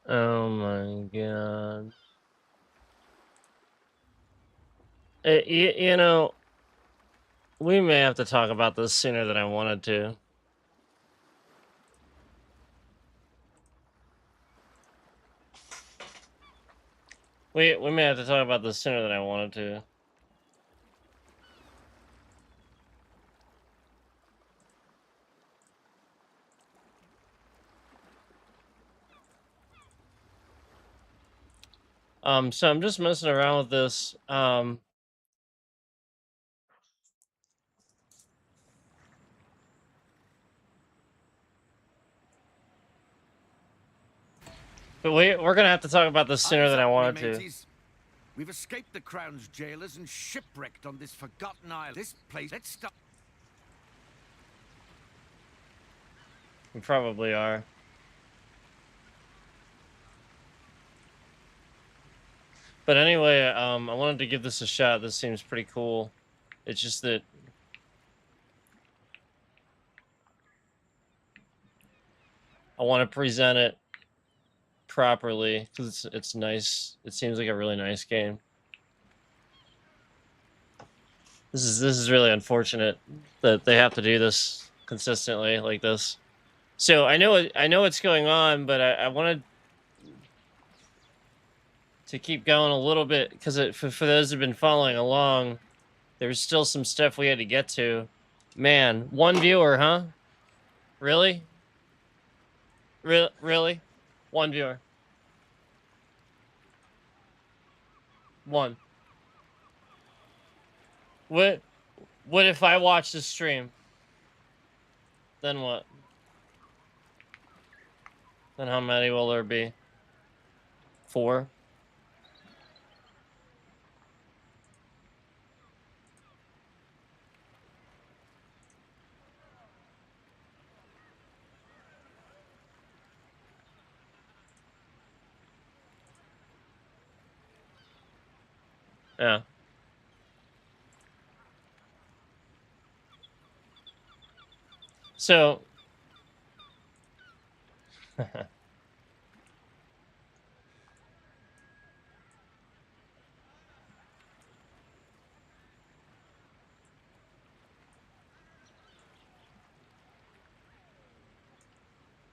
Oh my god. You know, we may have to talk about this sooner than I wanted to. We may have to talk about this sooner than I wanted to. So I'm just messing around with this. But we're gonna have to talk about this sooner Eyes than I up, me wanted to. mateys. We've escaped the Crown's jailers and shipwrecked on this forgotten isle. This place, let's stop. We probably are. But anyway, I wanted to give this a shot. This seems pretty cool. It's just that I want to present it properly because it's nice. It seems like a really nice game. This is really unfortunate that they have to do this consistently like this. So I know what's going on, but I wanted to keep going a little bit because for those who've been following along, there's still some stuff we had to get to. Man, one viewer, huh? Really? Really? One viewer. One. What? What if I watch the stream? Then what? Then how many will there be? 4? Yeah. So.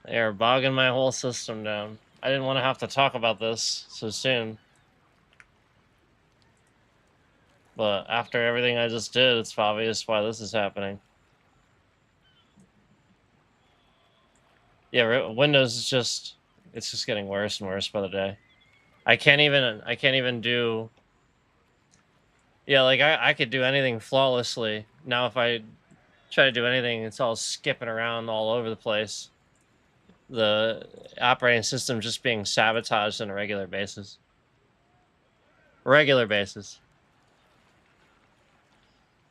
They are bogging my whole system down. I didn't want to have to talk about this so soon. But after everything I just did, it's obvious why this is happening. Yeah, Windows is just it's just getting worse and worse by the day. I can't even do yeah, like I could do anything flawlessly. Now if I try to do anything, it's all skipping around all over the place. The operating system just being sabotaged on a regular basis. Regular basis.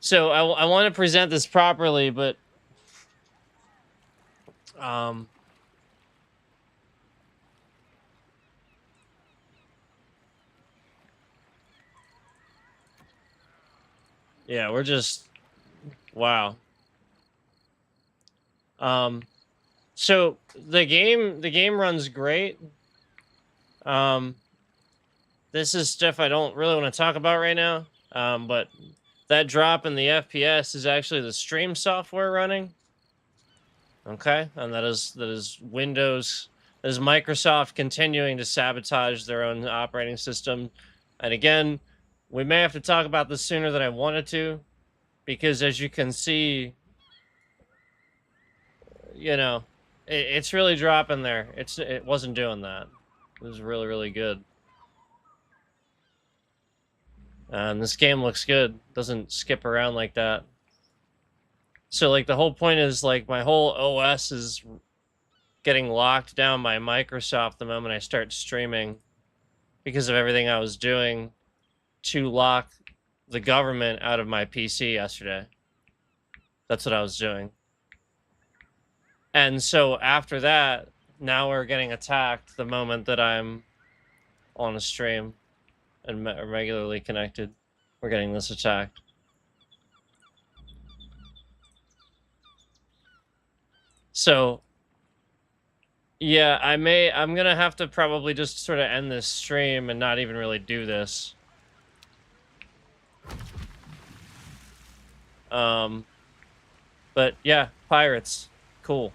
So I want to present this properly, but um yeah, we're just wow. So the game runs great. Um this is stuff I don't really want to talk about right now. But that drop in the FPS is actually the stream software running. Okay, and that is Windows, that is Microsoft continuing to sabotage their own operating system. And again, we may have to talk about this sooner than I wanted to, because as you can see, you know, it's really dropping there. It wasn't doing that. It was really really good. And this game looks good. Doesn't skip around like that. So like the whole point is like my whole OS is getting locked down by Microsoft the moment I start streaming because of everything I was doing to lock the government out of my PC yesterday. That's what I was doing. And so after that, now we're getting attacked the moment that I'm on a stream and regularly connected. We're getting this attacked. So Yeah, I'm gonna have to probably just sort of end this stream and not even really do this. But yeah, pirates. Cool.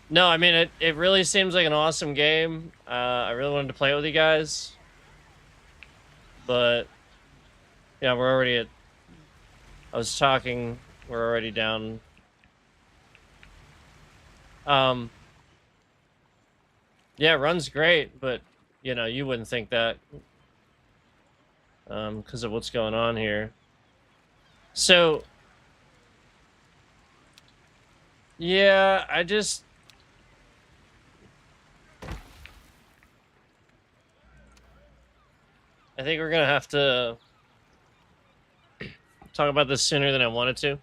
No, I mean, it really seems like an awesome game. I really wanted to play it with you guys. But, yeah, we're already at... I was talking, we're already down. Yeah, it runs great, but, you know, you wouldn't think that. Because of what's going on here. So... Yeah, I think we're gonna have to talk about this sooner than I wanted to.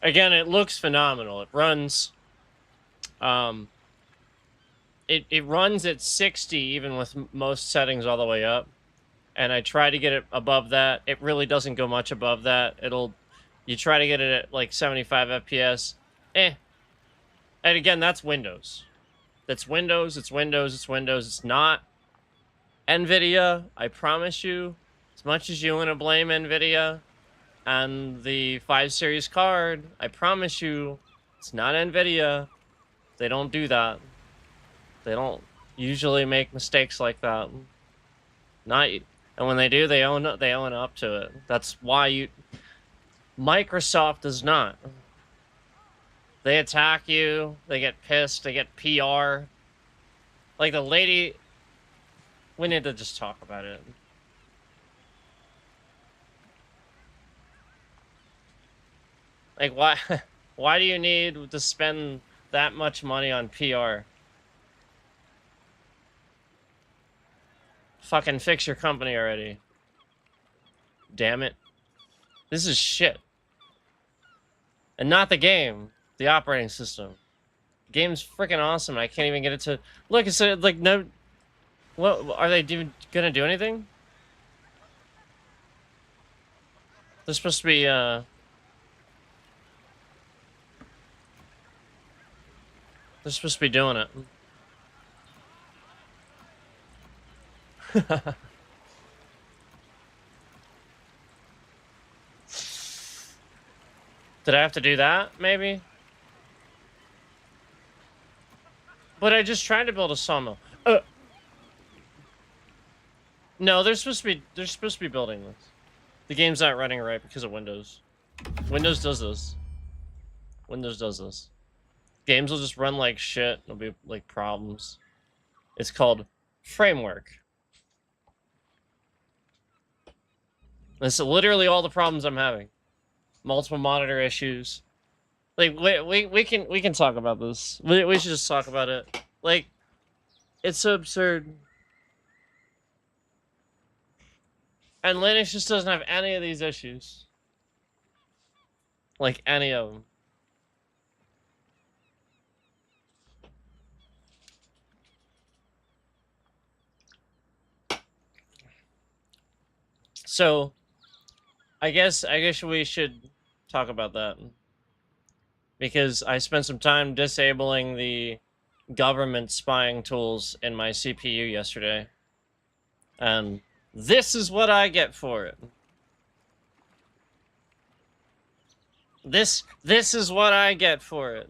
Again, it looks phenomenal. It runs, it runs at 60 even with most settings all the way up. And I try to get it above that. It really doesn't go much above that. You try to get it at like 75 FPS. And again, that's Windows. That's Windows, it's Windows, it's Windows. It's not NVIDIA, I promise you. As much as you want to blame NVIDIA and the 5 Series card, I promise you, it's not NVIDIA. They don't do that. They don't usually make mistakes like that. And when they do, they own up to it. That's why Microsoft does not. They attack you, they get pissed, they get PR. Like the lady... We need to just talk about it. Like, why... Why do you need to spend that much money on PR? Fucking fix your company already. Damn it. This is shit. And not the game. The operating system. The game's freaking awesome. I can't even get it to... Look, it's like, no... What, are they gonna do anything? They're supposed to be, They're supposed to be doing it. Did I have to do that, maybe? But I just tried to build a sawmill. No, they're supposed to be building this. The game's not running right because of Windows. Windows does this. Windows does this. Games will just run like shit. There'll be like problems. It's called framework. That's literally all the problems I'm having. Multiple monitor issues. Like we can talk about this. We should just talk about it. Like, it's so absurd. And Linux just doesn't have any of these issues. Like, any of them. So, I guess we should talk about that. Because I spent some time disabling the government spying tools in my CPU yesterday. And this is what I get for it. This is what I get for it.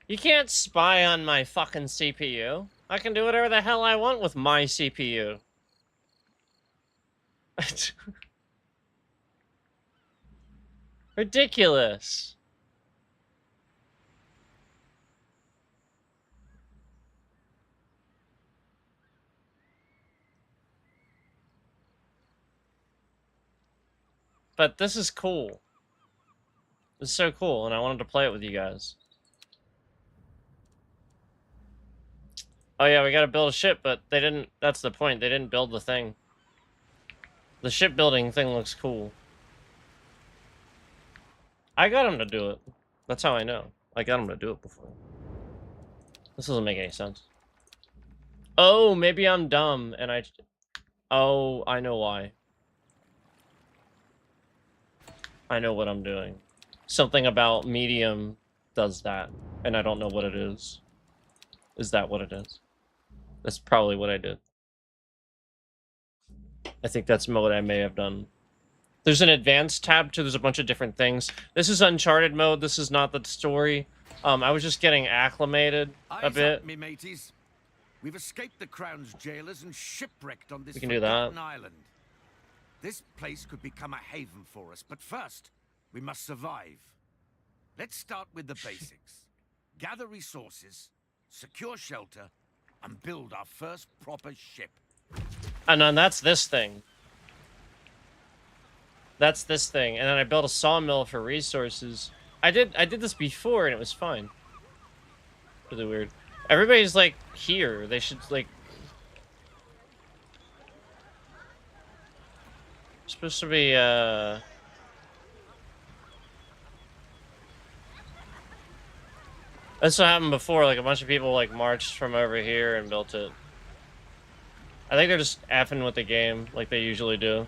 You can't spy on my fucking CPU. I can do whatever the hell I want with my CPU. Ridiculous. But this is cool. It's so cool, and I wanted to play it with you guys. Oh yeah, we gotta build a ship, but they didn't... That's the point. They didn't build the thing. The shipbuilding thing looks cool. I got him to do it. That's how I know. I got him to do it before. This doesn't make any sense. Oh, maybe I'm dumb and I... Oh, I know why. I know what I'm doing. Something about medium does that, and I don't know what it is. Is that what it is? That's probably what I did. I think that's what I may have done. There's an advanced tab too. There's a bunch of different things. This is Uncharted mode. This is not the story. I was just getting acclimated a bit. Up, me mateys. We've escaped the Crown's jailers and shipwrecked on this We can do that. forgotten island. This place could become a haven for us, but first, we must survive. Let's start with the basics. Gather resources, secure shelter, and build our first proper ship. And then that's this thing. That's this thing. And then I built a sawmill for resources. I did this before and it was fine. Really weird. Everybody's like here. They should like... Supposed to be That's what happened before, like a bunch of people like marched from over here and built it. I think they're just effing with the game like they usually do.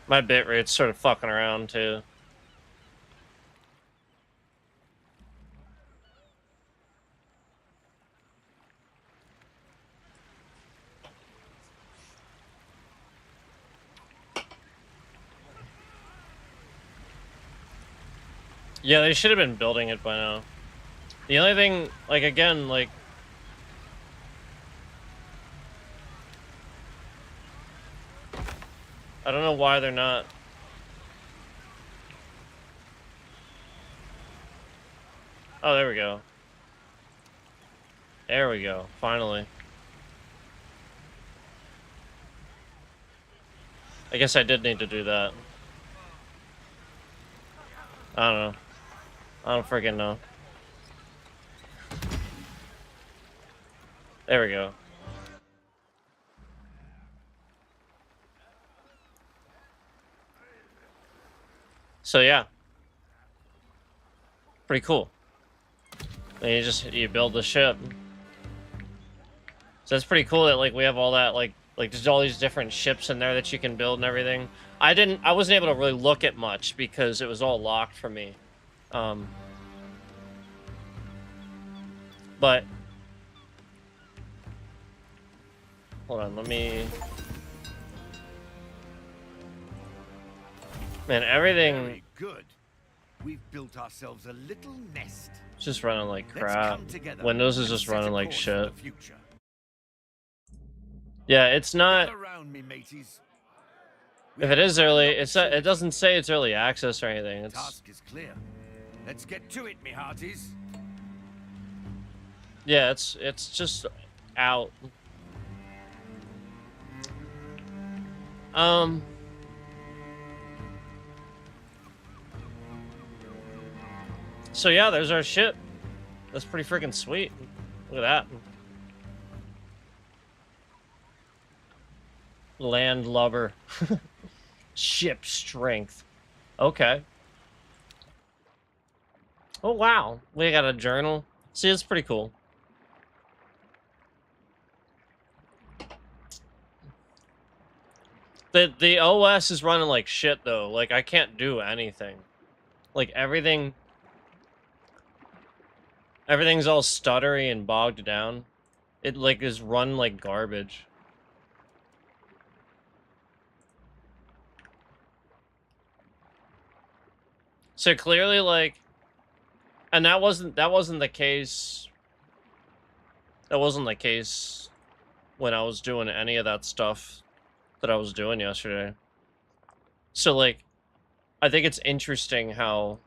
My bitrate's sort of fucking around too. Yeah, they should have been building it by now. The only thing, like, again, like... I don't know why they're not... Oh, there we go. There we go, finally. I guess I did need to do that. I don't know. I don't freaking know. There we go. So yeah. Pretty cool. And you build the ship. So it's pretty cool that like we have all that like there's all these different ships in there that you can build and everything. I wasn't able to really look at much because it was all locked for me. But hold on, let me... Man, everything... Very good. We've built ourselves a little nest. It's just running like crap. Windows is just running like shit. Yeah, it's not... If it is early, it doesn't say it's early access or anything. It's... Task is clear. Let's get to it, me hearties. Yeah, it's just out. So yeah, there's our ship. That's pretty freaking sweet. Look at that. Land lubber. Ship strength. Okay. Oh wow, we got a journal. See, it's pretty cool. The OS is running like shit though. Like I can't do anything. Like everything's all stuttery and bogged down. It like is run like garbage. So clearly like, and that wasn't the case. That wasn't the case when I was doing any of that stuff that I was doing yesterday. So like, I think it's interesting how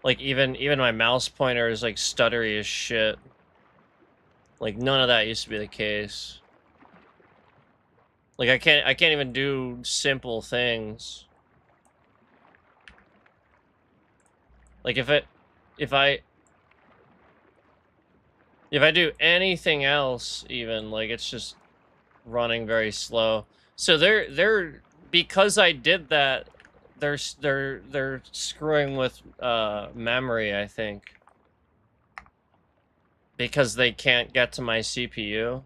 like even my mouse pointer is like stuttery as shit. Like none of that used to be the case. Like I can't even do simple things. Like if I do anything else even, like it's just running very slow. So they're because I did that, they're screwing with memory, I think. Because they can't get to my CPU.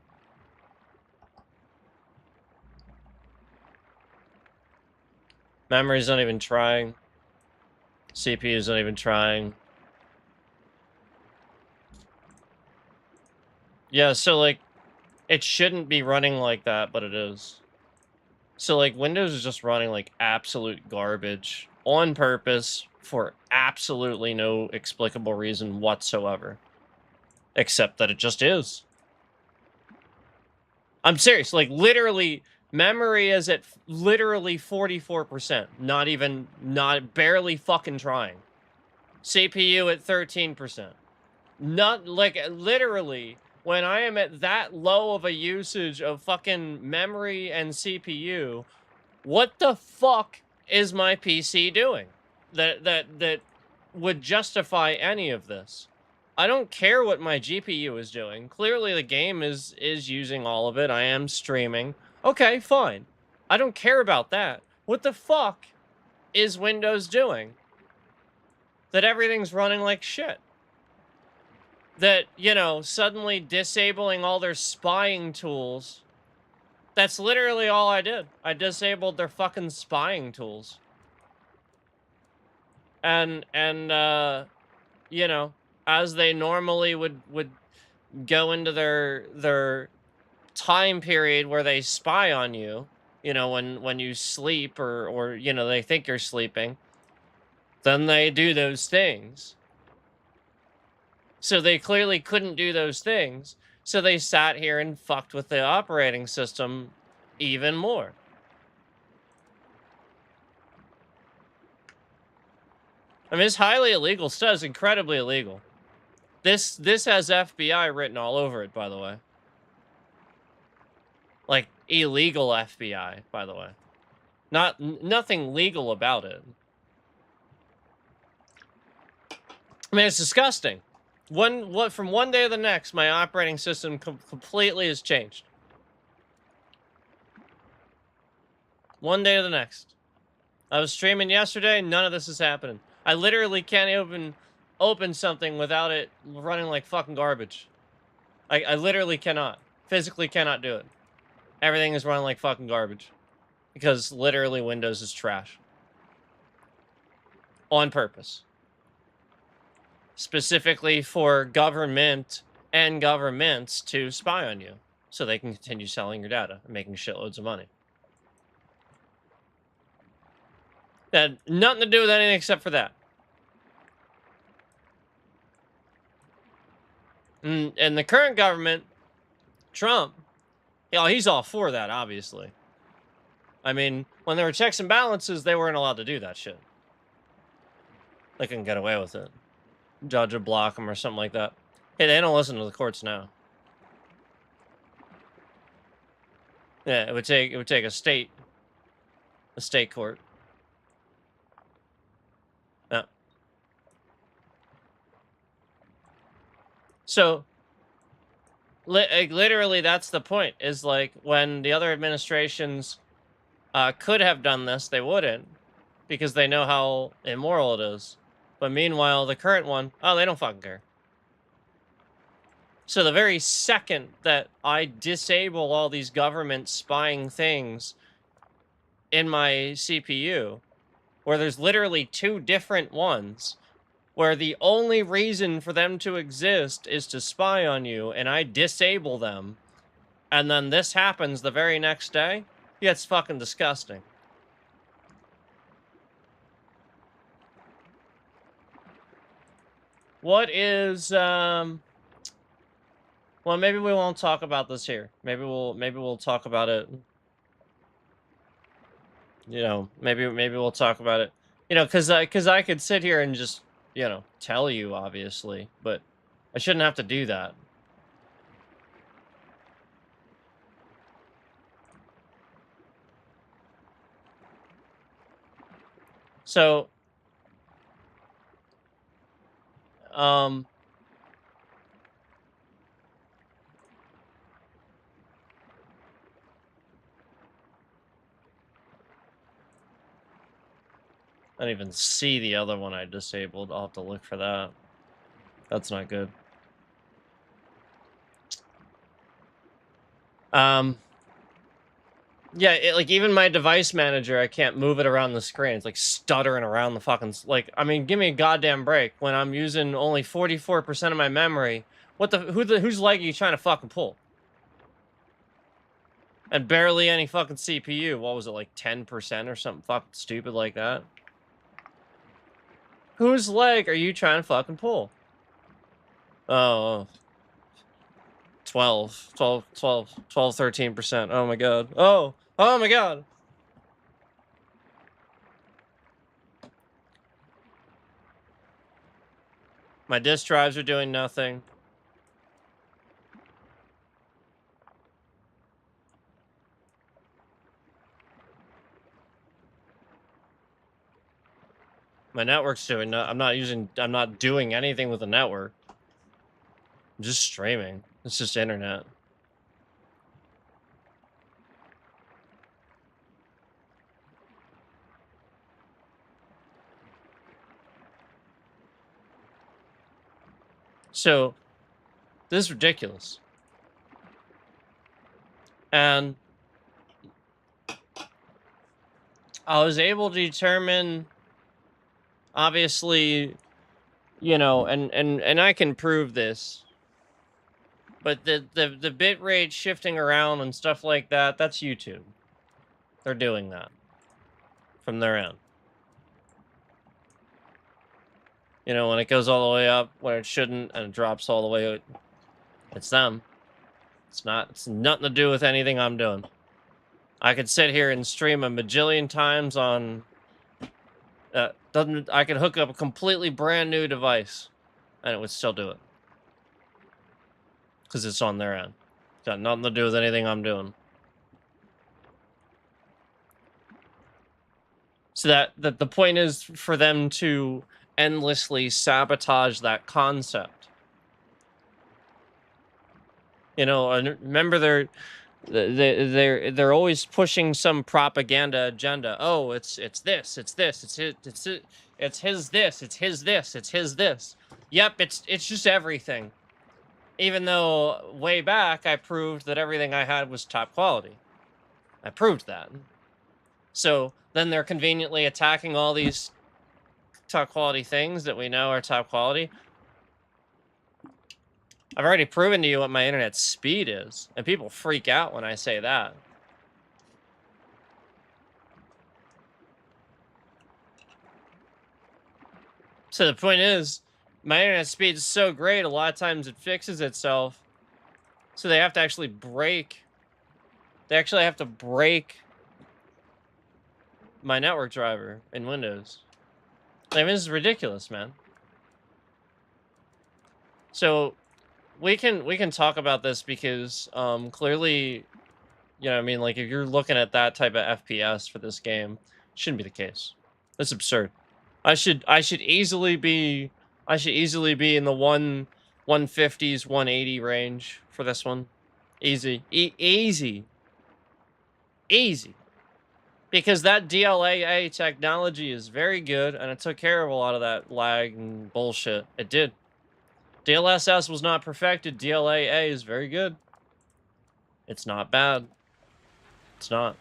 Memory's not even trying. CPU's not even trying. Yeah, so like it shouldn't be running like that, but it is. So like Windows is just running like absolute garbage on purpose for absolutely no explicable reason whatsoever. Except that it just is. I'm serious, like literally memory is at literally 44%. Not barely fucking trying. CPU at 13%. Not like literally when I am at that low of a usage of fucking memory and CPU, what the fuck is my PC doing that would justify any of this? I don't care what my GPU is doing. Clearly the game is using all of it. I am streaming. Okay, fine. I don't care about that. What the fuck is Windows doing? That everything's running like shit. That, you know, suddenly disabling all their spying tools. That's literally all I did. I disabled their fucking spying tools. And you know, as they normally would go into their time period where they spy on you, you know, when you sleep or you know, they think you're sleeping, then they do those things. So they clearly couldn't do those things. So they sat here and fucked with the operating system even more. I mean, it's highly illegal stuff. It's incredibly illegal. This has FBI written all over it, by the way. Like illegal FBI, by the way. Nothing legal about it. I mean, it's disgusting. From one day to the next, my operating system completely has changed. One day to the next. I was streaming yesterday. None of this is happening. I literally can't even open something without it running like fucking garbage. I literally cannot. Physically cannot do it. Everything is running like fucking garbage. Because literally Windows is trash. On purpose. Specifically for government and governments to spy on you. So they can continue selling your data and making shitloads of money. That had nothing to do with anything except for that. And the current government, Trump, you know, he's all for that, obviously. I mean, when there were checks and balances, they weren't allowed to do that shit. They couldn't get away with it. Judge would block them or something like that. Hey, they don't listen to the courts now. Yeah, it would take a state court. Yeah. So, literally, that's the point. Is like when the other administrations could have done this, they wouldn't, because they know how immoral it is. But meanwhile, the current one, oh, they don't fucking care. So the very second that I disable all these government spying things in my CPU, where there's literally two different ones, where the only reason for them to exist is to spy on you, and I disable them, and then this happens the very next day, yeah, it's fucking disgusting. What is, well, maybe we won't talk about this here. Maybe we'll talk about it. You know, maybe we'll talk about it. You know, cause I could sit here and just, you know, tell you, obviously, but I shouldn't have to do that. So, um, I don't even see the other one I disabled. I'll have to look for that. That's not good. Yeah, like even my device manager, I can't move it around the screen. It's like stuttering around the fucking like. I mean, give me a goddamn break when I'm using only 44% of my memory. Whose leg are you trying to fucking pull? And barely any fucking CPU. What was it, like 10% or something fucking stupid like that? Whose leg are you trying to fucking pull? Oh, 13%. Oh my god. Oh my god. My disk drives are doing nothing. My network's doing no. I'm not doing anything with the network. I'm just streaming. It's just internet. So this is ridiculous. And I was able to determine, obviously, you know, and I can prove this, but the bit rate shifting around and stuff like that, that's YouTube. They're doing that from their end. You know, when it goes all the way up when it shouldn't and it drops all the way, it's them. It's nothing to do with anything I'm doing. I could sit here and stream a bajillion times on I could hook up a completely brand new device and it would still do it. Because it's on their end. It's got nothing to do with anything I'm doing. So that the point is for them to endlessly sabotage that concept. You know, and remember they're always pushing some propaganda agenda. Oh, it's this, it's this, it's his this, it's his this, it's his this. Yep, it's just everything. Even though way back I proved that everything I had was top quality. I proved that. So then they're conveniently attacking all these top quality things that we know are top quality. I've already proven to you what my internet speed is, and people freak out when I say that. So the point is, my internet speed is so great, a lot of times it fixes itself. So they have to actually break. They actually have to break my network driver in Windows. I mean, this is ridiculous, man. So we can talk about this because clearly, you know, I mean, like if you're looking at that type of FPS for this game, it shouldn't be the case. That's absurd. I should easily be in the 150s 180 range for this one. Easy. Easy. Because that DLAA technology is very good and it took care of a lot of that lag and bullshit. It did. DLSS was not perfected. DLAA is very good. It's not bad. It's not.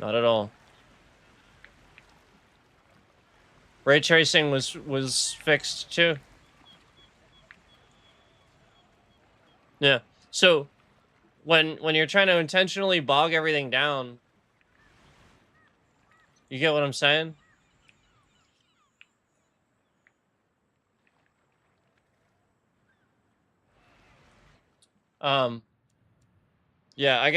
Not at all. Ray tracing was fixed too. Yeah. So when you're trying to intentionally bog everything down, you get what I'm saying? Yeah, I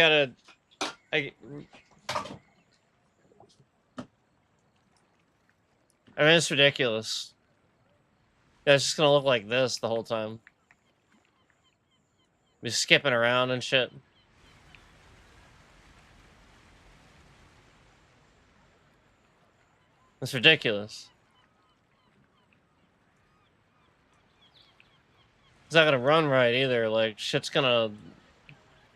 mean, it's ridiculous. Yeah, it's just gonna look like this the whole time. Be skipping around and shit. It's ridiculous. It's not gonna run right either. Like shit's gonna.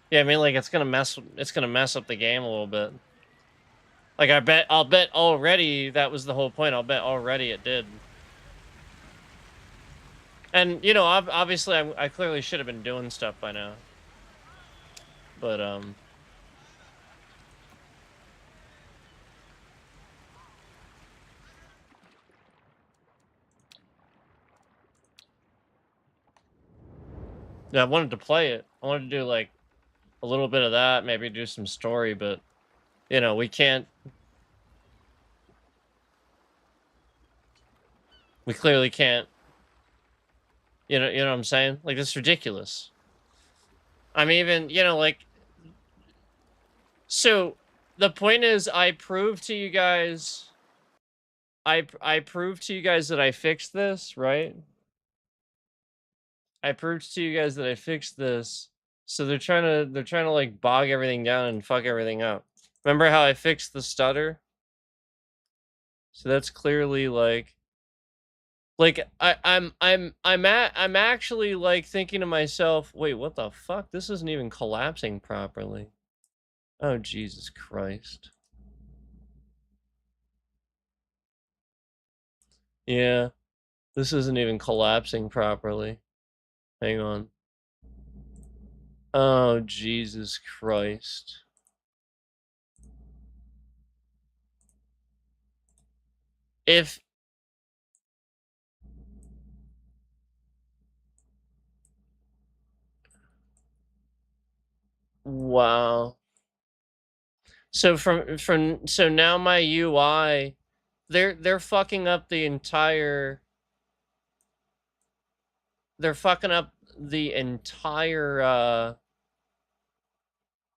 Yeah, I mean, like it's gonna mess up the game a little bit. Like, I'll bet already that was the whole point. I'll bet already it did. And, you know, obviously I clearly should have been doing stuff by now. But, yeah, I wanted to play it. I wanted to do, like, a little bit of that, maybe do some story, but, you know, we can't. We clearly can't. You know what I'm saying? Like, this is ridiculous. I'm even, you know, like, so the point is I proved to you guys I proved to you guys that I fixed this, right? I proved to you guys that I fixed this. So they're trying to like bog everything down and fuck everything up. Remember how I fixed the stutter? So that's clearly like I'm actually like thinking to myself, wait, what the fuck? This isn't even collapsing properly. Oh Jesus Christ. Yeah, this isn't even collapsing properly. Hang on. Oh Jesus Christ. If wow. So so now my UI, they're fucking up the entire. They're fucking up the entire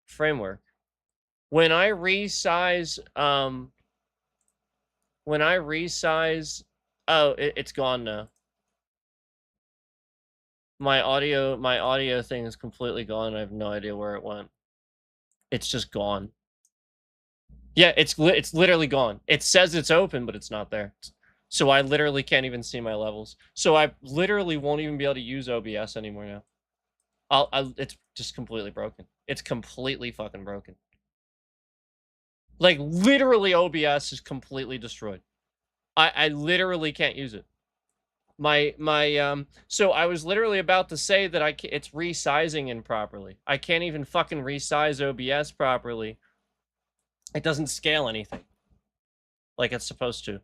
framework. When I resize, when I resize, oh, it's gone now. My audio thing is completely gone. I have no idea where it went. It's just gone. Yeah, it's literally gone. It says it's open, but it's not there. So I literally can't even see my levels. So I literally won't even be able to use OBS anymore now. It's just completely broken. It's completely fucking broken. Like literally OBS is completely destroyed. I literally can't use it. So I was literally about to say that it's resizing improperly. I can't even fucking resize OBS properly. It doesn't scale anything like it's supposed to.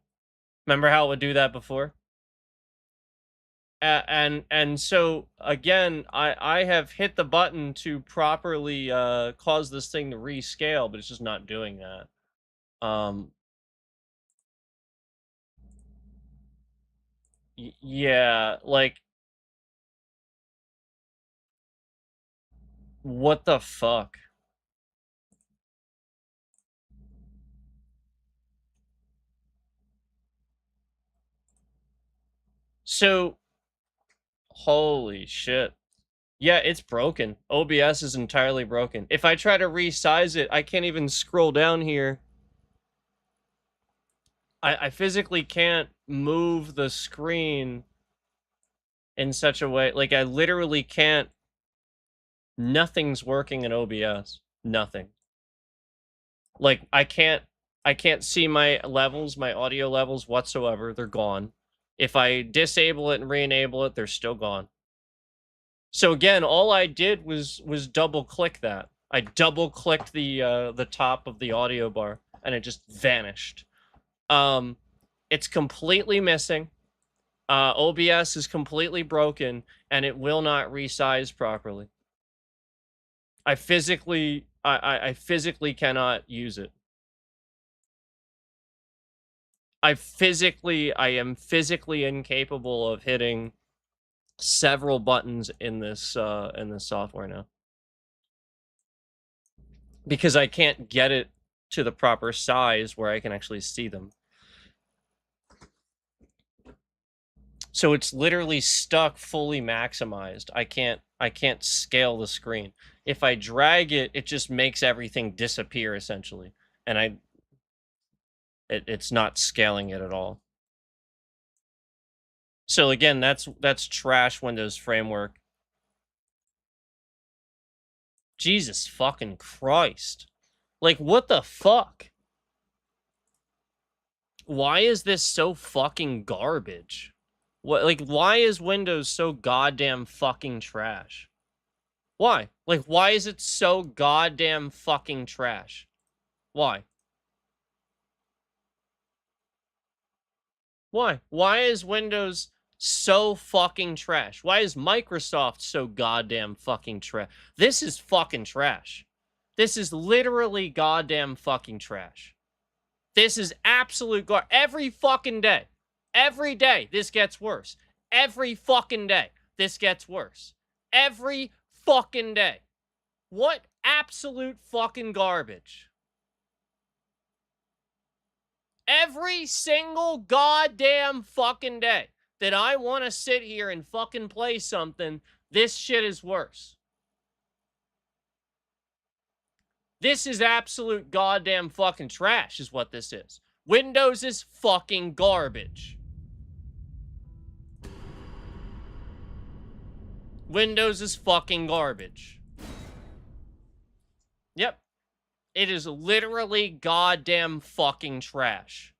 Remember how it would do that before? And so again, I have hit the button to properly cause this thing to rescale, but it's just not doing that. Yeah, like what the fuck? So holy shit. Yeah, it's broken. OBS is entirely broken. If I try to resize it, I can't even scroll down here. I physically can't move the screen in such a way. Like, I literally can't. Nothing's working in OBS. Nothing. Like, I can't see my levels, my audio levels whatsoever. They're gone. If I disable it and re-enable it, they're still gone. So again, all I did was double click that. I double clicked the top of the audio bar and it just vanished. It's completely missing. OBS is completely broken and it will not resize properly. I physically cannot use it. I am physically incapable of hitting several buttons in this software now. Because I can't get it to the proper size where I can actually see them. So it's literally stuck fully maximized. I can't scale the screen. If I drag it, it just makes everything disappear essentially. And it's not scaling it at all. So again, that's trash Windows framework. Jesus fucking Christ. Like what the fuck? Why is this so fucking garbage? What, like, why is Windows so goddamn fucking trash? Why? Like, why is it so goddamn fucking trash? Why? Why? Why is Windows so fucking trash? Why is Microsoft so goddamn fucking trash? This is fucking trash. This is literally goddamn fucking trash. This is absolute every fucking day. Every day this gets worse. Every fucking day this gets worse. Every fucking day. What absolute fucking garbage. Every single goddamn fucking day that I want to sit here and fucking play something, this shit is worse. This is absolute goddamn fucking trash, is what this is. Windows is fucking garbage. Windows is fucking garbage. Yep. It is literally goddamn fucking trash.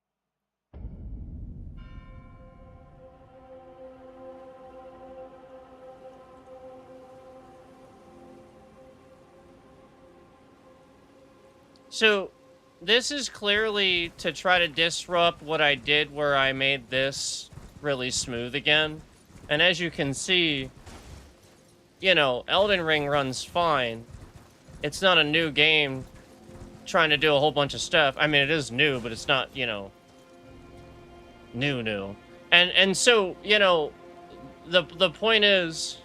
So, this is clearly to try to disrupt what I did where I made this really smooth again. And as you can see, you know, Elden Ring runs fine. It's not a new game trying to do a whole bunch of stuff. I mean, it is new, but it's not, you know, new. And so, you know, the point is,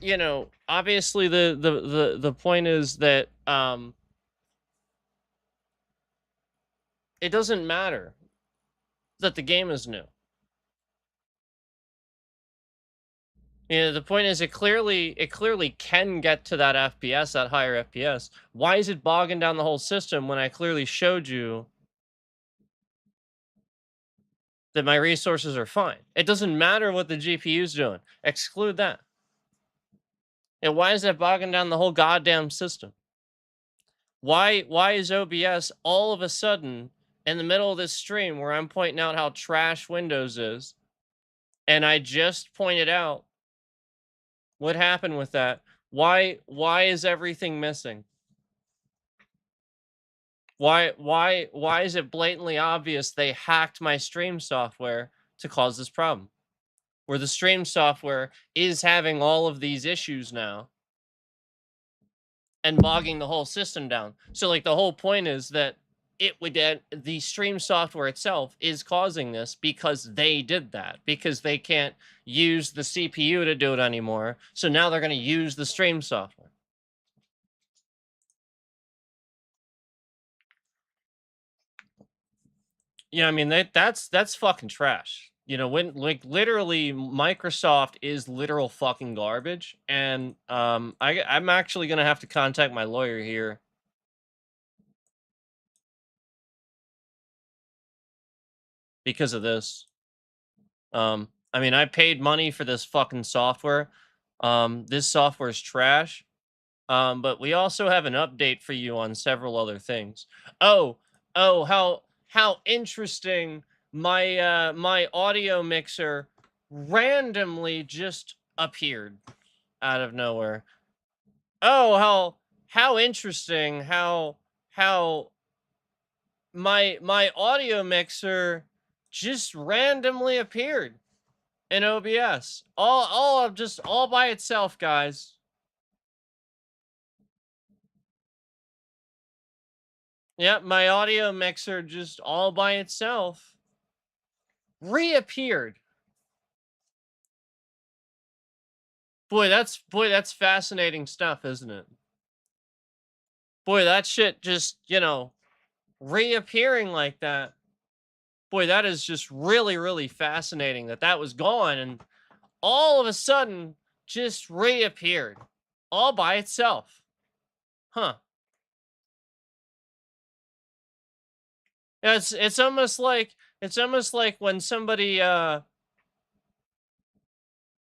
you know, obviously the point is that it doesn't matter that the game is new. You know, the point is it clearly can get to that FPS, that higher FPS. Why is it bogging down the whole system when I clearly showed you that my resources are fine? It doesn't matter what the GPU's doing. Exclude that. And why is that bogging down the whole goddamn system? Why is OBS all of a sudden in the middle of this stream where I'm pointing out how trash Windows is, and I just pointed out what happened with that? Why is everything missing? Why is it blatantly obvious they hacked my stream software to cause this problem? Where the stream software is having all of these issues now and bogging the whole system down. So like the whole point is that it would the stream software itself is causing this because they did that, because they can't use the CPU to do it anymore. So now they're going to use the stream software. Yeah, I mean that's fucking trash. You know, when like literally Microsoft is literal fucking garbage, and I'm actually gonna have to contact my lawyer here because of this. I mean, I paid money for this fucking software. This software is trash. But we also have an update for you on several other things. Oh, how interesting! My audio mixer randomly just appeared out of nowhere. Oh, how interesting! How my audio mixer just randomly appeared in OBS. All by itself, guys. Yep, my audio mixer just all by itself reappeared. Boy, that's fascinating stuff, isn't it? Boy, that shit just, you know, reappearing like that. Boy, that is just really fascinating that that was gone and all of a sudden just reappeared all by itself. Huh. Yeah, it's almost like when somebody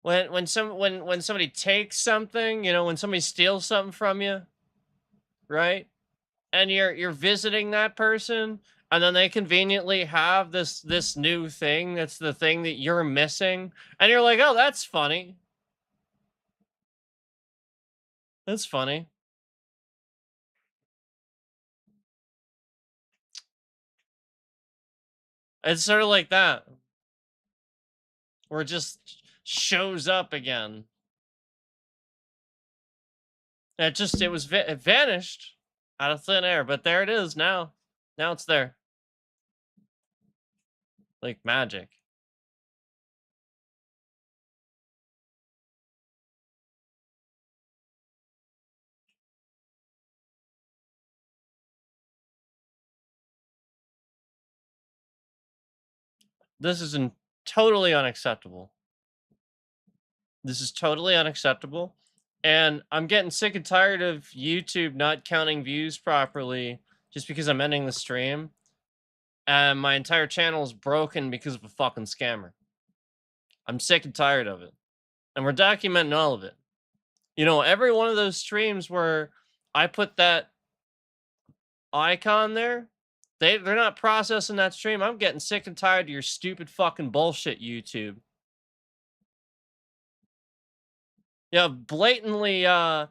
when somebody takes something, you know, when somebody steals something from you, right? and you're visiting that person, and then they conveniently have this new thing that's the thing that you're missing, and you're like, "Oh, that's funny. That's funny." It's sort of like that, where it just shows up again. It vanished out of thin air, but there it is now. Now it's there, like magic. This is totally unacceptable. This is totally unacceptable. And I'm getting sick and tired of YouTube not counting views properly just because I'm ending the stream. And my entire channel is broken because of a fucking scammer. I'm sick and tired of it. And we're documenting all of it. You know, every one of those streams where I put that icon there, they're not processing that stream. I'm getting sick and tired of your stupid fucking bullshit, YouTube. Yeah, blatantly, I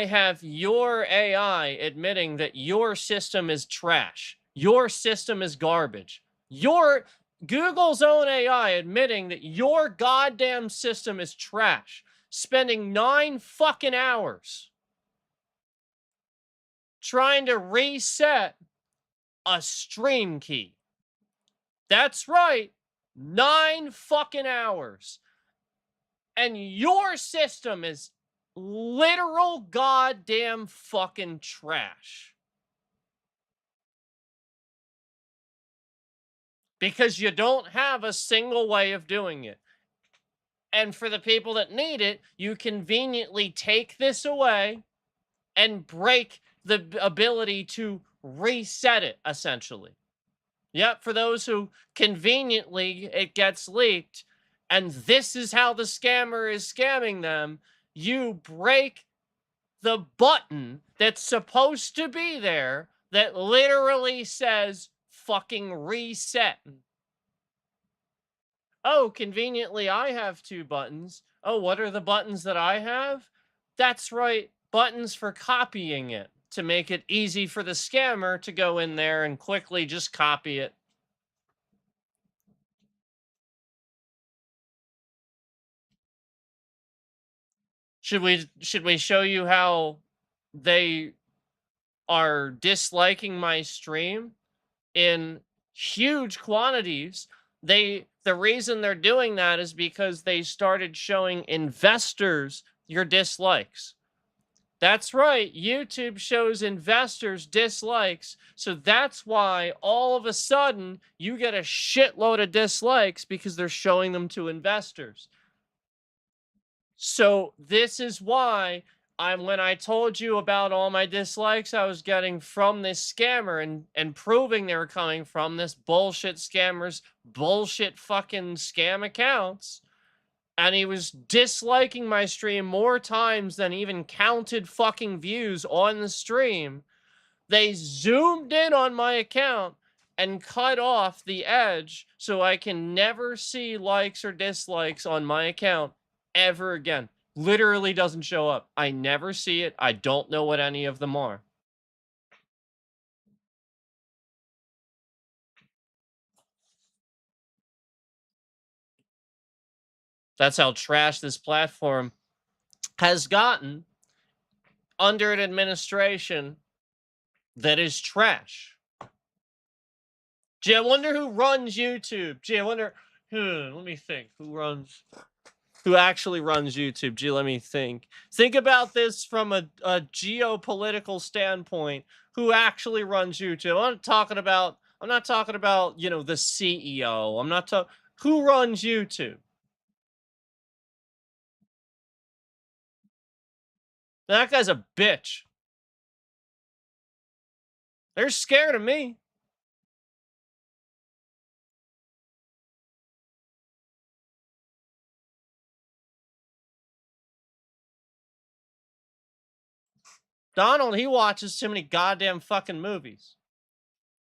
have your AI admitting that your system is trash. Your system is garbage. Your Google's own AI admitting that your goddamn system is trash. Spending 9 fucking hours trying to reset a stream key. That's right. 9 fucking hours. And your system is literal goddamn fucking trash. Because you don't have a single way of doing it. And for the people that need it, you conveniently take this away and break the ability to reset it, essentially. Yep, for those who conveniently it gets leaked, and this is how the scammer is scamming them, you break the button that's supposed to be there that literally says fucking reset. Oh, conveniently, I have 2 buttons. Oh, what are the buttons that I have? That's right, buttons for copying it to make it easy for the scammer to go in there and quickly just copy it. Should we show you how they are disliking my stream in huge quantities? The reason they're doing that is because they started showing investors your dislikes. That's right, YouTube shows investors dislikes, so that's why all of a sudden you get a shitload of dislikes because they're showing them to investors. So this is why when I told you about all my dislikes I was getting from this scammer and proving they were coming from this bullshit scammer's bullshit fucking scam accounts, and he was disliking my stream more times than even counted fucking views on the stream. They zoomed in on my account and cut off the edge so I can never see likes or dislikes on my account ever again. Literally doesn't show up. I never see it. I don't know what any of them are. That's how trash this platform has gotten under an administration that is trash. Gee, I wonder who runs YouTube. Gee, I wonder. Let me think. Who actually runs YouTube? Gee, let me think. Think about this from a geopolitical standpoint. Who actually runs YouTube? I'm not talking about, the CEO. I'm not talking. Who runs YouTube? That guy's a bitch. They're scared of me. Donald, he watches too many goddamn fucking movies.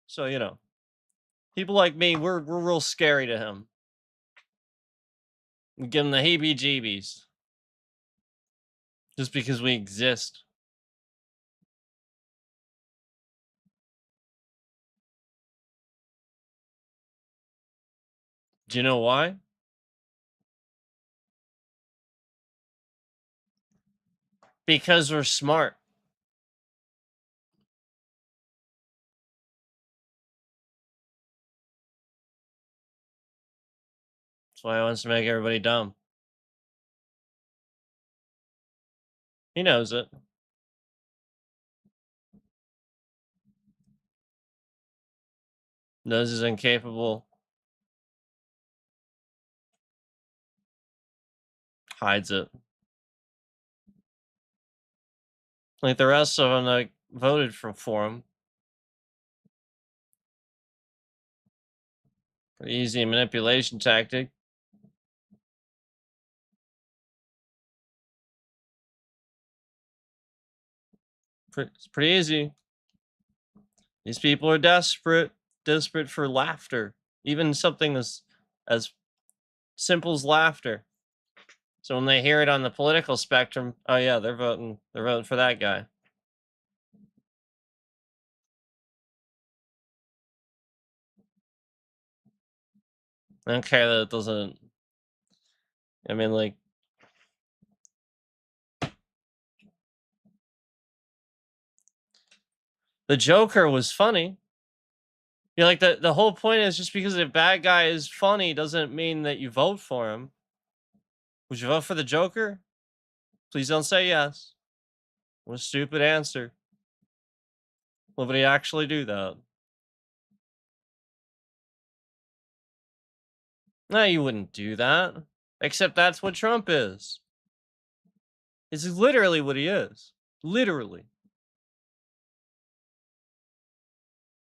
So, you know, people like me, we're real scary to him. We give him the heebie-jeebies. Just because we exist. Do you know why? Because we're smart. That's why he wants to make everybody dumb. He knows it. Knows he's incapable. Hides it. Like the rest of them that voted for him. Pretty easy manipulation tactic. It's pretty easy. These people are desperate for laughter, even something as simple as laughter. So when they hear it on the political spectrum, oh yeah, they're voting for that guy. Okay, that doesn't. I mean, like, the Joker was funny. Yeah, like the whole point is just because a bad guy is funny doesn't mean that you vote for him. Would you vote for the Joker? Please don't say yes. What a stupid answer. Nobody actually do that. No, you wouldn't do that. Except that's what Trump is. It's literally what he is. Literally.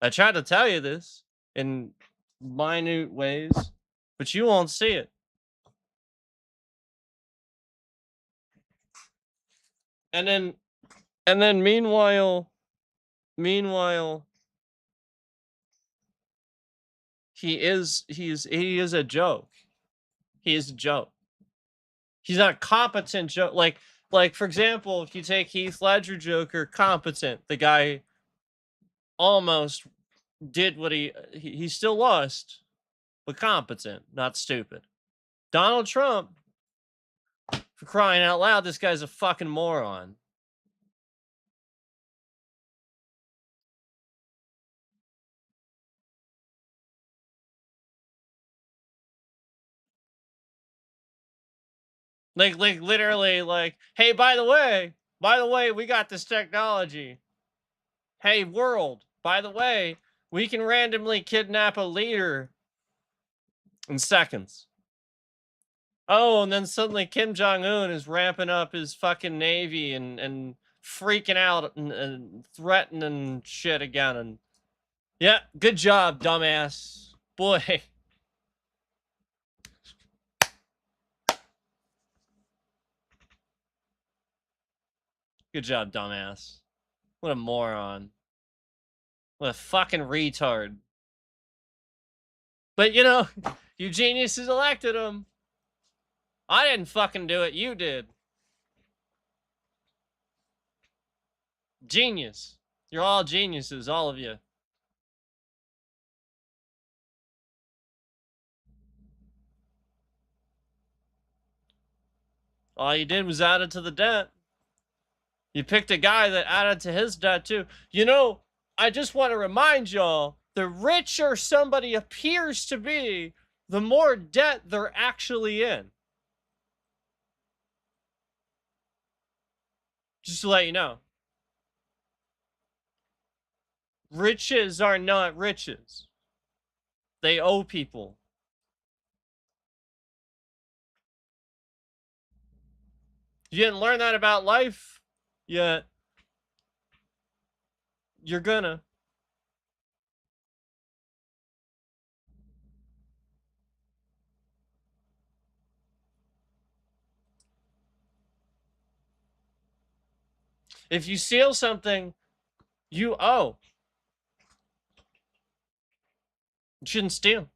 I tried to tell you this in minute ways, but you won't see it. And then meanwhile he is a joke. He is a joke. He's not competent joke. Like for example, if you take Heath Ledger Joker, competent. The guy almost did what he still lost, but competent, not stupid. Donald Trump, for crying out loud, this guy's a fucking moron. Like literally, like, hey, by the way, we got this technology. Hey, world, by the way, we can randomly kidnap a leader in seconds. Oh, and then suddenly Kim Jong Un is ramping up his fucking navy and freaking out and threatening shit again. And yeah, good job, dumbass. Boy. Good job, dumbass. What a moron. What a fucking retard. But you know, you geniuses elected him. I didn't fucking do it. You did. Genius. You're all geniuses, all of you. All you did was add it to the debt. You picked a guy that added to his debt too. You know, I just want to remind y'all, the richer somebody appears to be, the more debt they're actually in. Just to let you know. Riches are not riches. They owe people. You didn't learn that about life yet. You're gonna. If you steal something, you owe. You shouldn't steal.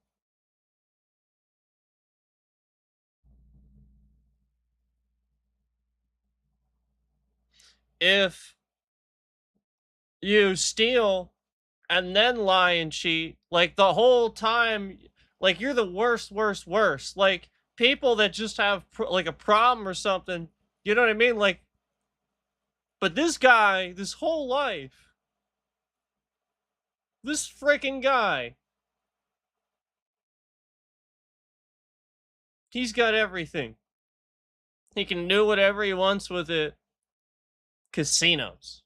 If you steal and then lie and cheat, like the whole time, like you're the worst. Like people that just have like a problem or something, you know what I mean? Like, but this guy, this whole life, this freaking guy, he's got everything. He can do whatever he wants with it. Casinos.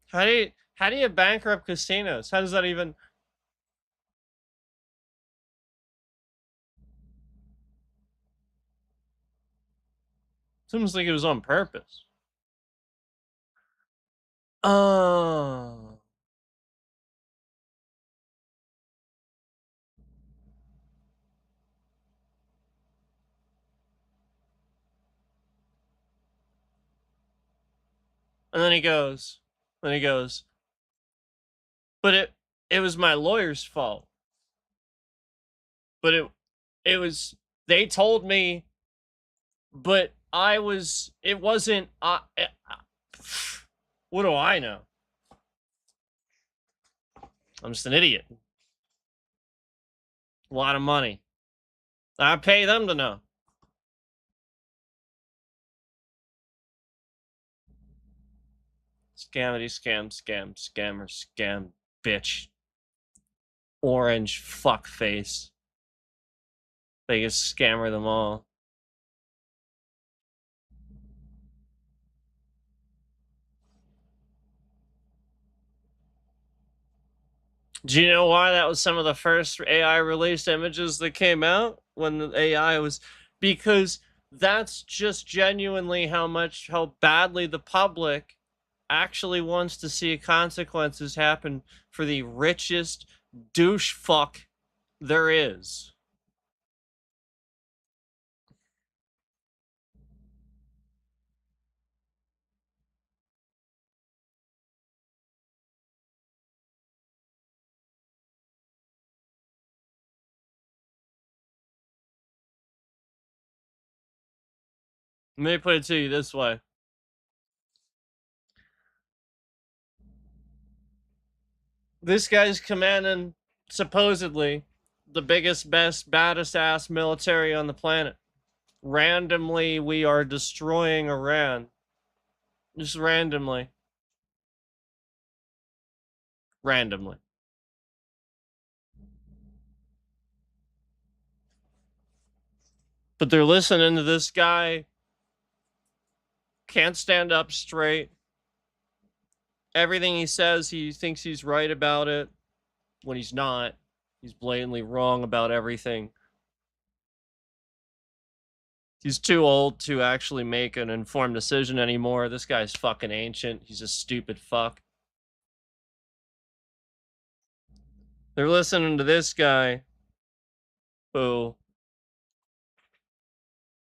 How do you bankrupt casinos? How does that even? Seems like it was on purpose. Oh. And then he goes, but it was my lawyer's fault. But it was, they told me, but it wasn't, what do I know? I'm just an idiot. A lot of money. I pay them to know. Scammer, scam, bitch. Orange fuckface. Biggest scammer of them all. Do you know why that was some of the first AI released images that came out when the AI was? Because that's just genuinely how badly the public actually wants to see consequences happen for the richest douche fuck there is. Let me put it to you this way. This guy's commanding, supposedly, the biggest, best, baddest ass military on the planet. Randomly, we are destroying Iran. Just randomly. Randomly. But they're listening to this guy, can't stand up straight. Everything he says, he thinks he's right about it when he's not. He's blatantly wrong about everything. He's too old to actually make an informed decision anymore. This guy's fucking ancient. He's a stupid fuck. They're listening to this guy who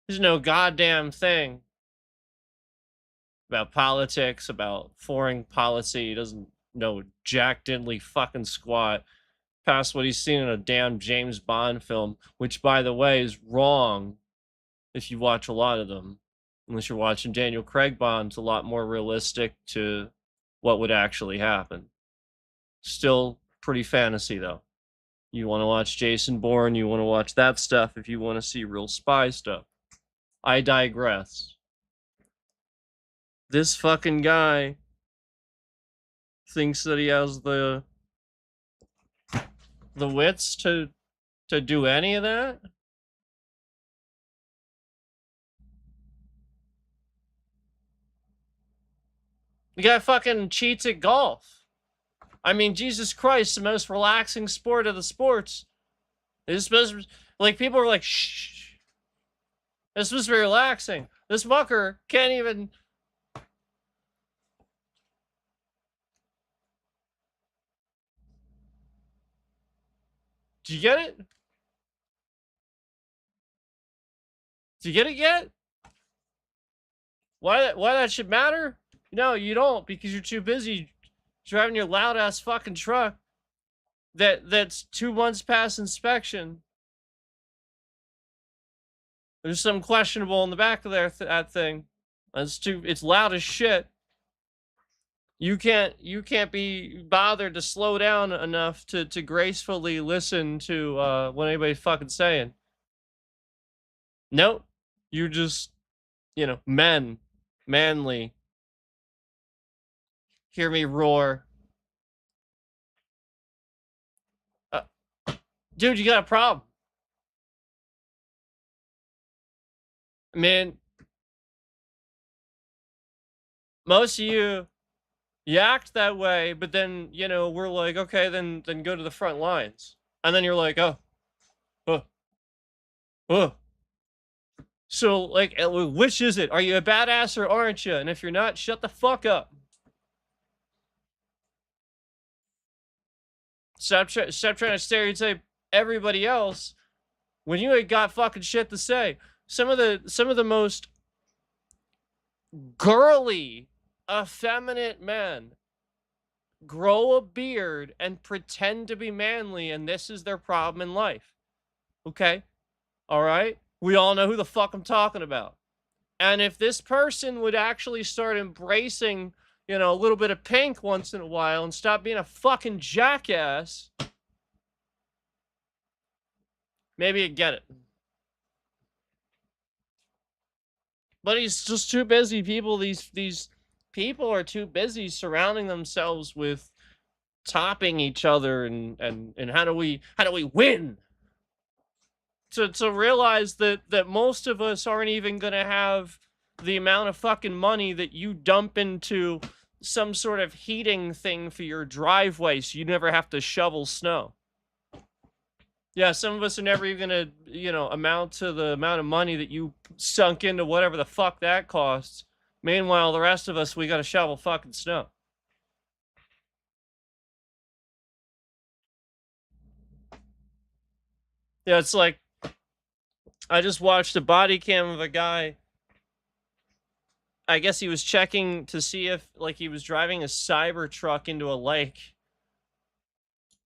there's no goddamn thing about politics, about foreign policy. He doesn't know jack diddly fucking squat past what he's seen in a damn James Bond film, which, by the way, is wrong if you watch a lot of them. Unless you're watching Daniel Craig Bond's a lot more realistic to what would actually happen. Still pretty fantasy, though. You want to watch Jason Bourne, you want to watch that stuff if you want to see real spy stuff. I digress. This fucking guy thinks that he has the wits to do any of that? The guy fucking cheats at golf. I mean, Jesus Christ, the most relaxing sport of the sports. It's supposed to, like, people are like, shh. This was relaxing. This fucker can't even. Do you get it? Do you get it yet? Why that should matter? No, you don't, because you're too busy driving your loud ass fucking truck that's 2 months past inspection. There's something questionable in the back of there that thing. It's loud as shit. You can't be bothered to slow down enough to gracefully listen to what anybody's fucking saying. Nope. You just, manly. Hear me roar. Uh, Dude, you got a problem. Man, most of you act that way, but then, we're like, okay, then go to the front lines. And then you're like, oh, oh, oh. So, like, which is it? Are you a badass or aren't you? And if you're not, shut the fuck up. Stop trying to stereotype everybody else when you ain't got fucking shit to say. Some of the most girly, effeminate men grow a beard and pretend to be manly, and this is their problem in life. Okay? All right? We all know who the fuck I'm talking about. And if this person would actually start embracing, a little bit of pink once in a while and stop being a fucking jackass, maybe you'd get it. But he's just too busy. These people are too busy surrounding themselves with topping each other and how do we win? To realize that most of us aren't even gonna have the amount of fucking money that you dump into some sort of heating thing for your driveway so you never have to shovel snow. Yeah, some of us are never even gonna, amount to the amount of money that you sunk into whatever the fuck that costs. Meanwhile, the rest of us, we gotta shovel fucking snow. Yeah, it's like, I just watched a body cam of a guy. I guess he was checking to see if, like, he was driving a cyber truck into a lake.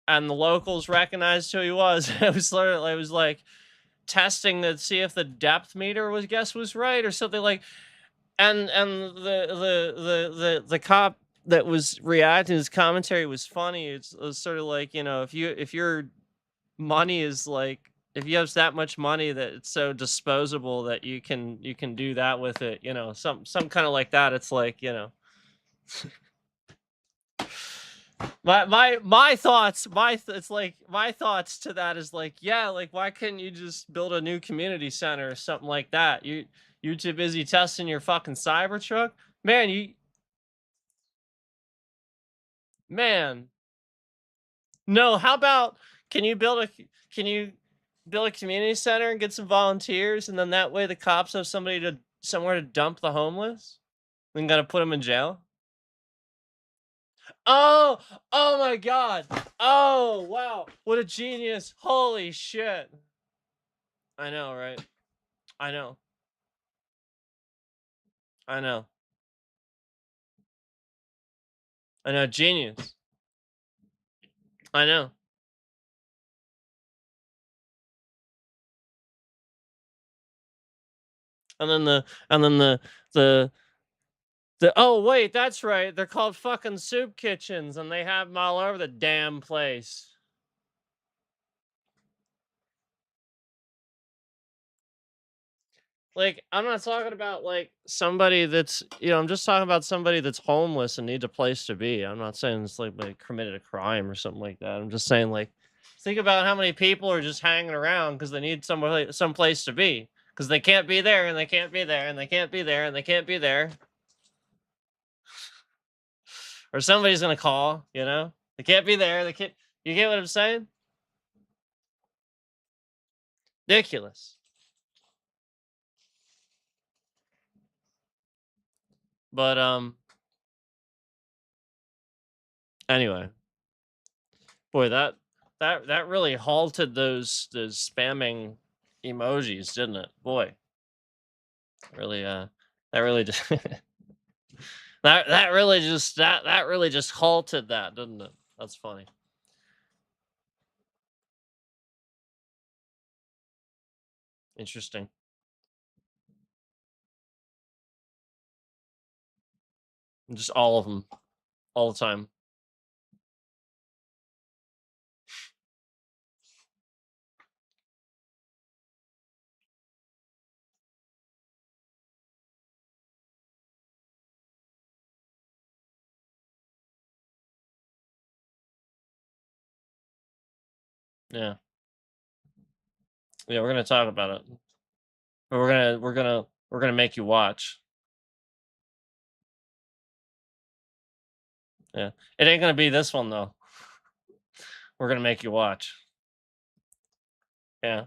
And the locals recognized who he was. It was like testing to see if the depth meter was right or something like. And the cop that was reacting, his commentary was funny. It was sort of like, if your money is like, if you have that much money that it's so disposable that you can do that with it, some kind of like that. It's like, my thoughts, it's like my thoughts to that is like, yeah, like why couldn't you just build a new community center or something like that? You're too busy testing your fucking Cybertruck, man. Man, no. How about can you build a community center and get some volunteers, and then that way the cops have somewhere to dump the homeless. Then gotta put them in jail. Oh, oh my God. Oh, wow. What a genius. Holy shit. I know, right? I know. I know. I know. Genius. I know. And then oh, wait, that's right. They're called fucking soup kitchens and they have them all over the damn place. Like, I'm not talking about like somebody that's, I'm just talking about somebody that's homeless and needs a place to be. I'm not saying it's like they committed a crime or something like that. I'm just saying, like, think about how many people are just hanging around because they need some place to be because they can't be there and they can't be there and they can't be there and they can't be there. Or somebody's gonna call, they can't be there. They can't. You get what I'm saying? Ridiculous. But anyway, boy, that really halted those spamming emojis, didn't it? Boy, really that really just that really just halted that, didn't it? That's funny. Interesting. Just all of them, all the time. Yeah. Yeah, we're gonna talk about it. But we're gonna make you watch. Yeah. It ain't gonna be this one though. We're gonna make you watch. Yeah.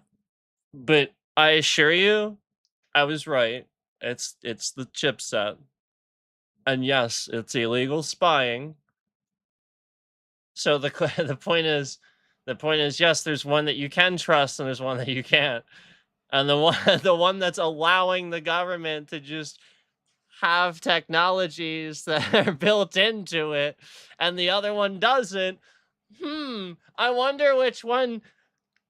But I assure you, I was right. It's the chipset. And yes, it's illegal spying. So the point is yes, there's one that you can trust and there's one that you can't. And the one the one that's allowing the government to just have technologies that are built into it and the other one doesn't. I wonder which one.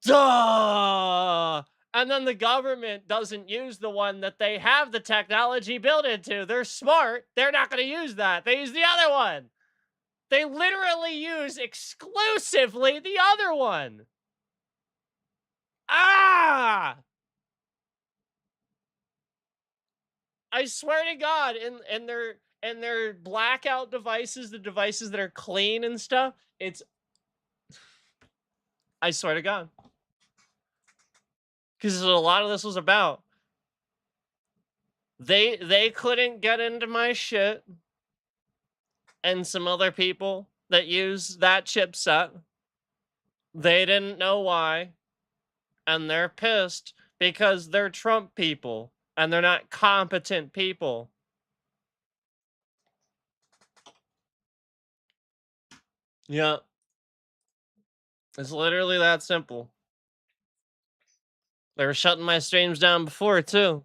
Duh! And then the government doesn't use the one that they have the technology built into. They're smart. They're not going to use that. They use the other one. They literally use exclusively the other one. Ah! I swear to God, in their blackout devices, the devices that are clean and stuff, it's I swear to God. Because a lot of this was about. They couldn't get into my shit and some other people that use that chipset. They didn't know why, and they're pissed because they're Trump people and they're not competent people. Yeah, it's literally that simple. They were shutting my streams down before too.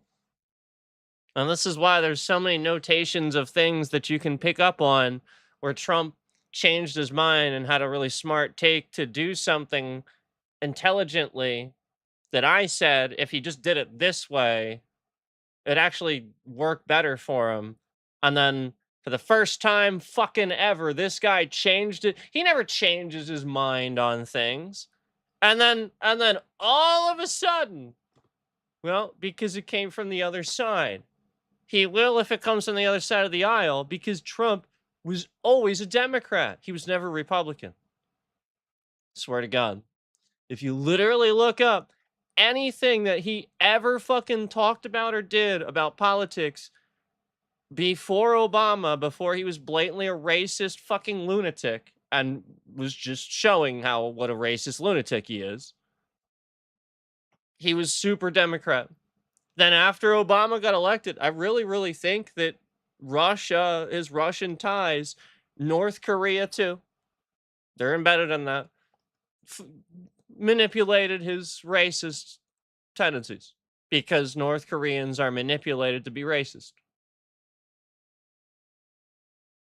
And this is why there's so many notations of things that you can pick up on where Trump changed his mind and had a really smart take to do something intelligently that I said if he just did it this way, it actually worked better for him. And then for the first time fucking ever, this guy changed it. He never changes his mind on things. And then all of a sudden, well, because it came from the other side. He will if it comes from the other side of the aisle because Trump was always a Democrat. He was never a Republican. Swear to God. If you literally look up anything that he ever fucking talked about or did about politics before Obama, before he was blatantly a racist fucking lunatic and was just showing what a racist lunatic he is, he was super Democrat. Then after Obama got elected, I really, really think that Russia, his Russian ties, North Korea too, they're embedded in that, manipulated his racist tendencies because North Koreans are manipulated to be racist.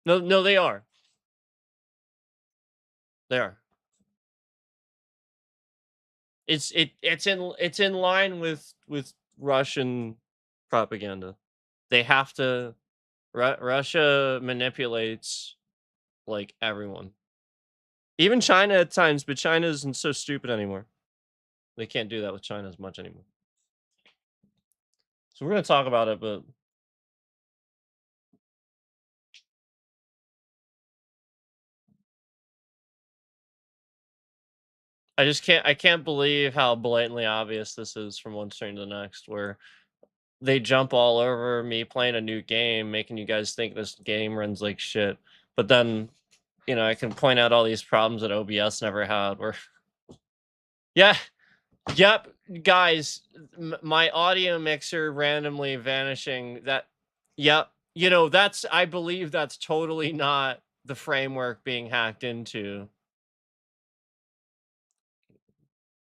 No, no, they are. They are. It's in line with Russian propaganda. They have to. Russia manipulates like everyone, even China at times, but China isn't so stupid anymore. They can't do that with China as much anymore. So we're gonna talk about it, but I can't believe how blatantly obvious this is from one stream to the next, where they jump all over me playing a new game, making you guys think this game runs like shit. But then, I can point out all these problems that OBS never had. Where, yeah, yep, guys, my audio mixer randomly vanishing. Yep, you know, I believe that's totally not the framework being hacked into.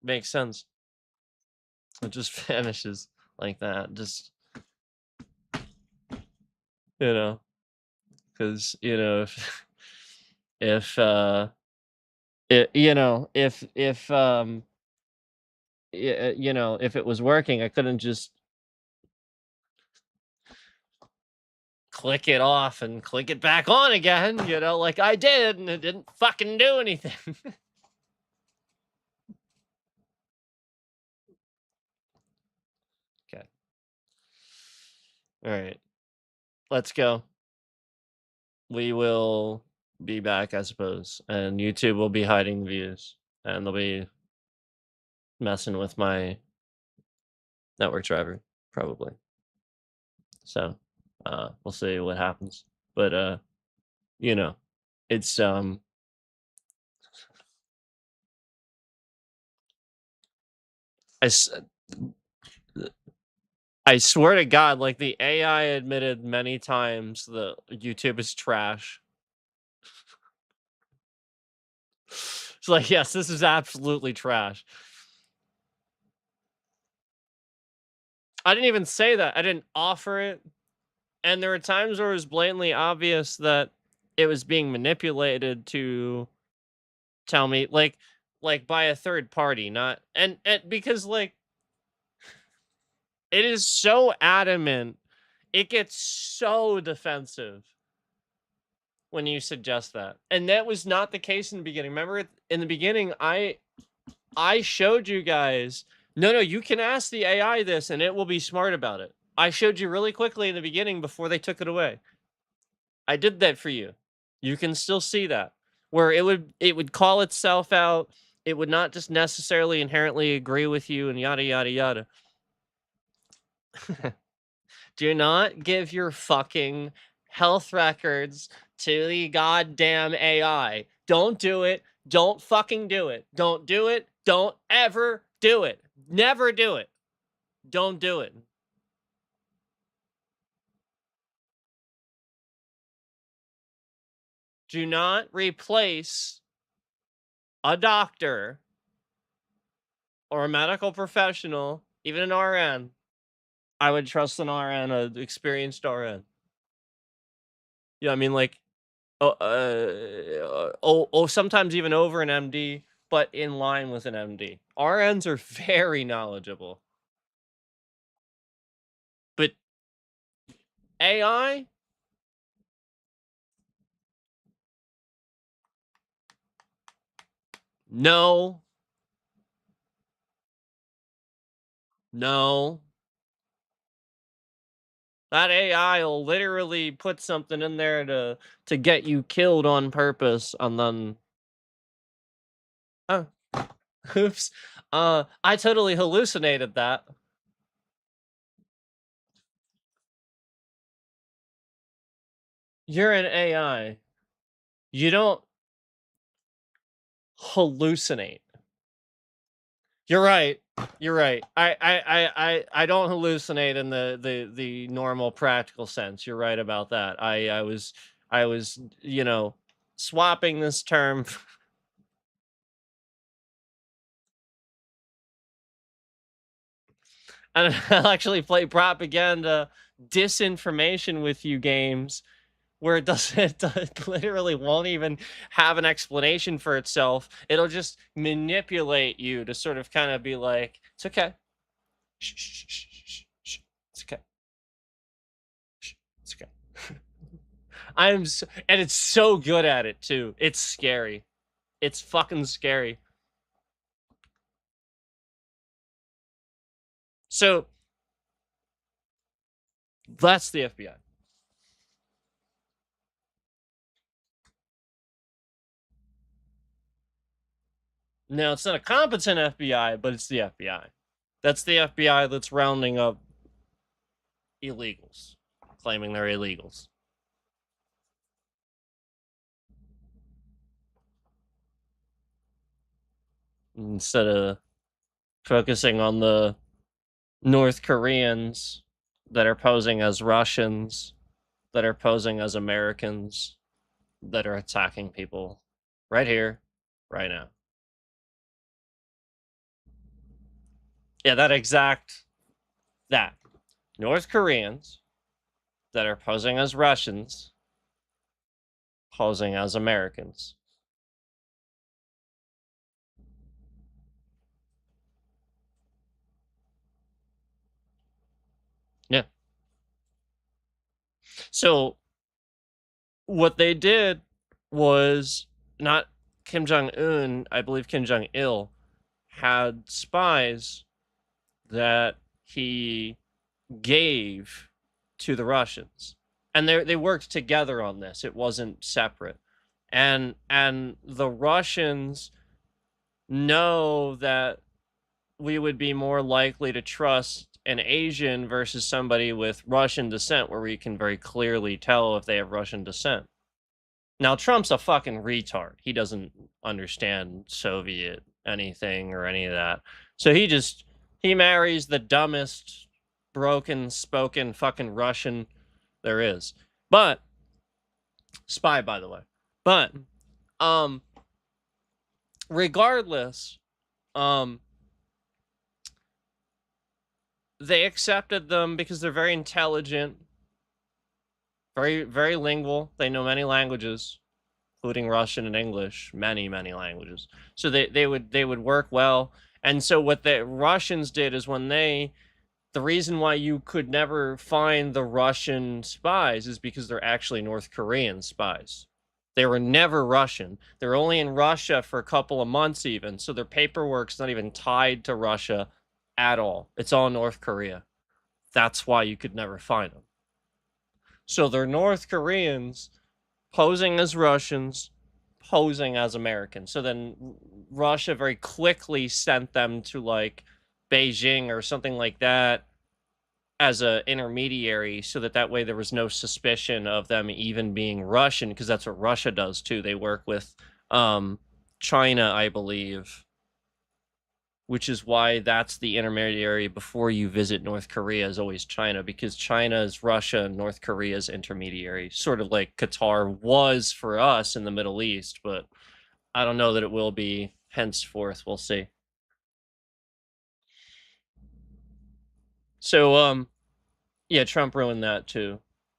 Makes sense. It just vanishes like that. Just, you know, because, you know, if, you know, you know, if it was working, I couldn't just click it off and click it back on again, you know, like I did, and it didn't fucking do anything. Okay. All right. Let's go. We will be back, I suppose, and YouTube will be hiding the views, and they'll be messing with my network driver, probably. So, we'll see what happens. But, you know, it's, I, s- I swear to God, like the AI admitted many times that YouTube is trash. It's like, yes, this is absolutely trash. I didn't even say that. I didn't offer it. And there were times where it was blatantly obvious that it was being manipulated to tell me, like by a third party, not and because like it is so adamant, it gets so defensive when you suggest that. And that was not the case in the beginning. Remember in the beginning, I showed you guys, no, you can ask the AI this and it will be smart about it. I showed you really quickly in the beginning before they took it away. I did that for you. You can still see that. Where it would call itself out. It would not just necessarily inherently agree with you and yada yada yada. Do not give your fucking health records to the goddamn AI. Don't do it. Don't fucking do it. Don't do it. Don't ever do it. Never do it. Don't do it. Do not replace a doctor or a medical professional, even an RN. I would trust an RN, an experienced RN. Yeah, I mean, like, sometimes even over an MD, but in line with an MD. RNs are very knowledgeable, but AI, no, no. That AI will literally put something in there to get you killed on purpose, and then, oh, oops, I totally hallucinated that. You're an AI. You don't hallucinate. You're right. You're right. I don't hallucinate in the normal practical sense. You're right about that. I was, you know, swapping this term. And I'll actually play propaganda disinformation with you games where it doesn't it literally won't even have an explanation for itself. It'll just manipulate you to sort of kind of be like, it's okay. Shh, shh, shh, shh, shh. It's okay. Shh, it's okay. And it's so good at it too. It's scary. It's fucking scary. So that's the FBI. Now it's not a competent FBI, but it's the FBI. That's the FBI that's rounding up illegals, claiming they're illegals. Instead of focusing on the North Koreans that are posing as Russians that are posing as Americans that are attacking people right here, right now. Yeah, that. North Koreans that are posing as Russians, posing as Americans. Yeah. So what they did was not Kim Jong Un, I believe Kim Jong Il had spies that he gave to the Russians. And they worked together on this. It wasn't separate. And the Russians know that we would be more likely to trust an Asian versus somebody with Russian descent, where we can very clearly tell if they have Russian descent. Now, Trump's a fucking retard. He doesn't understand Soviet anything or any of that. So he marries the dumbest, broken spoken fucking Russian there is. But, spy, by the way. But, um, regardless, they accepted them because they're very intelligent, very, very lingual. They know many languages, including Russian and English, many, many languages. So they would work well. And so what the Russians did is the reason why you could never find the Russian spies is because they're actually North Korean spies. They were never Russian. They're only in Russia for a couple of months even. So their paperwork's not even tied to Russia at all. It's all North Korea. That's why you could never find them. So they're North Koreans posing as Russians, posing as Americans. So then Russia very quickly sent them to like Beijing or something like that as a intermediary, so that way there was no suspicion of them even being Russian, because that's what Russia does too. They work with China, I believe, which is why that's the intermediary before you visit North Korea is always China, because China is Russia and North Korea's intermediary, sort of like Qatar was for us in the Middle East, but I don't know that it will be henceforth. We'll see. So, yeah, Trump ruined that too.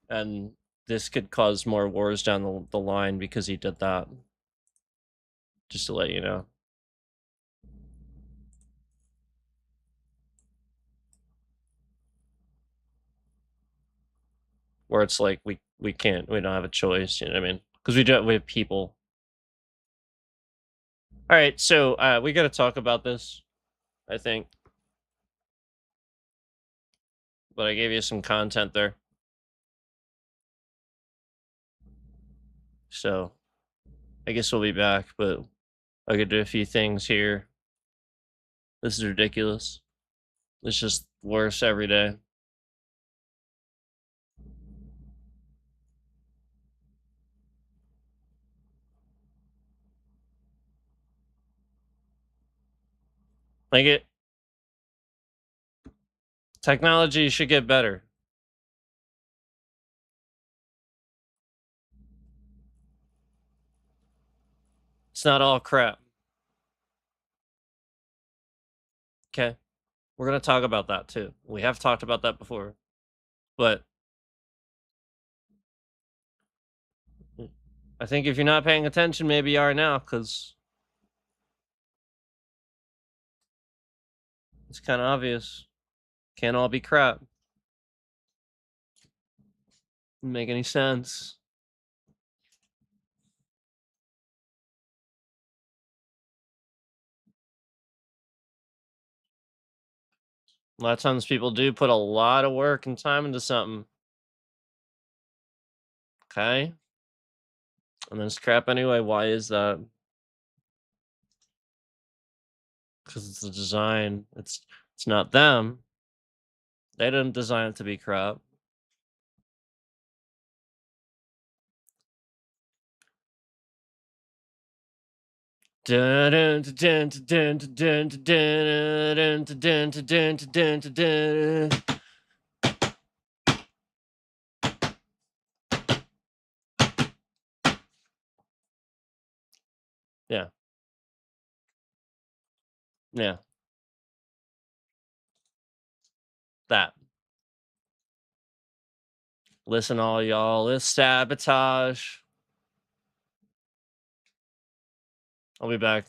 And this could cause more wars down the line because he did that. Just to let you know. Where it's like we don't have a choice, you know what I mean? Because we have people. All right, so we got to talk about this, I think. But I gave you some content there. So I guess we'll be back, but I could do a few things here. This is ridiculous. It's just worse every day. Like technology should get better. It's not all crap. Okay. We're going to talk about that too. We have talked about that before. But I think if you're not paying attention, maybe you are now, because it's kind of obvious. Can't all be crap. Doesn't make any sense. A lot of times people do put a lot of work and time into something. Okay. And then it's crap anyway. Why is that? Because it's the design. It's not them. They didn't design it to be crap. Yeah. Yeah. That. Listen, all y'all, it's sabotage. I'll be back.